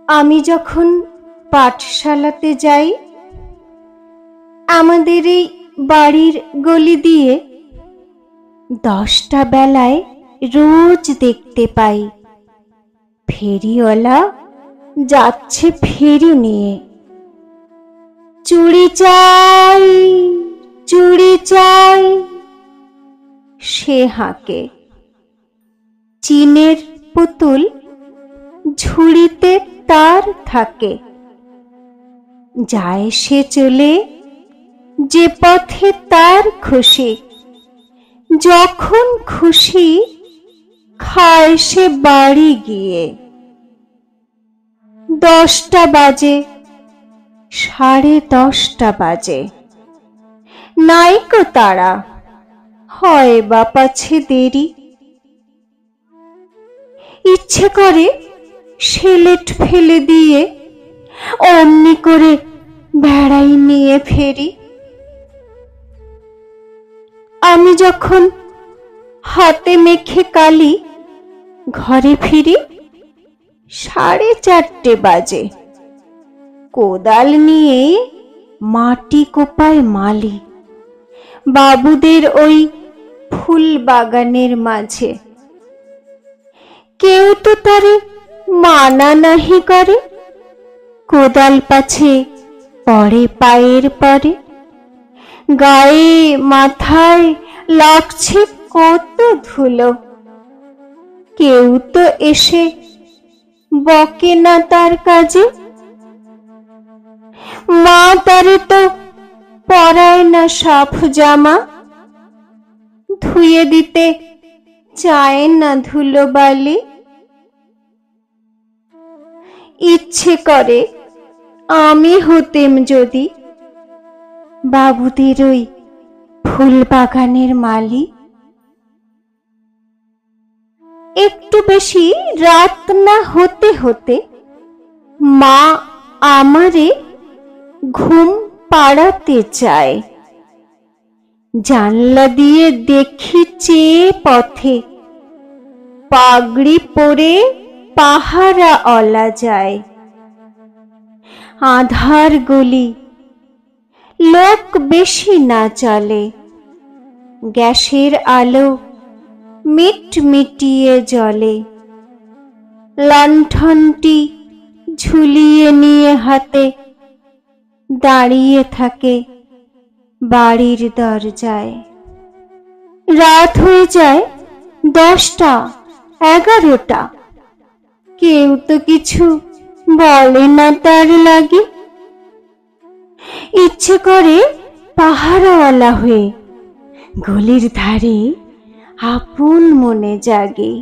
আমি যখন পাঠশালাতে যাই, আমাদের এই বাড়ির গলি দিয়ে 10টা বেলায় রোজ দেখতে পাই ফেরিওয়ালা যাচ্ছে ফেরি নিয়ে। চুড়ি চাই, চুড়ি চাই সে হাঁকে। চিনের পুতুল ঝুড়িতে তার থাকে। যায় সে চলে যে পথে তার খুশি, যখন খুশি খায় সে বাড়ি গিয়ে। 10টা বাজে, 10:30 বাজে, নাইকো তারা, হয় বা পাছে দেরি। ইচ্ছে করে সেলেট ফেলে দিয়ে অমনি করে বেড়াই নিয়ে ফেরি। আমি যখন হাতে মেখে কালি ঘরে ফিরি, 4:30 বাজে, কোদাল নিয়ে মাটি কোপায় মালি বাবুদের ওই ফুল বাগানের মাঝে। কেউ তো তারে মানা নাহি করে, কোদাল পাছে পড়ে পায়ের পরে। গায়ে মাথায় লাগছে কত ধুলো, কেউ তো এসে বকে না তার কাজে। মা তারে তো পরায় না সাফ জামা, ধুয়ে দিতে চায় না ধুলো বালি। ইচ্ছে করে আমি হতেম যদি বাবুদের ওই ফুল বাগানের মালি। একটু বেশি রাত না হতে হতে মা আমারে ঘুম পাড়াতে চায়। জানলা দিয়ে দেখি চেয়ে পথে পাগড়ি পরে পাহারা অলা যায়। আধার গলি, লোক বেশি না চলে, গ্যাসের আলো মিটমিটিয়ে জ্বলে। লণ্ঠনটি ঝুলিয়ে নিয়ে হাতে দাঁড়িয়ে থাকে বাড়ির দরজায়। রাত হয়ে যায় 10টা, 11টা, কেউ তো কিছু বলে না তার লাগে। ইচ্ছে করে পাহারাওয়ালা হয়ে গলির ধারে আপন মনে জাগে।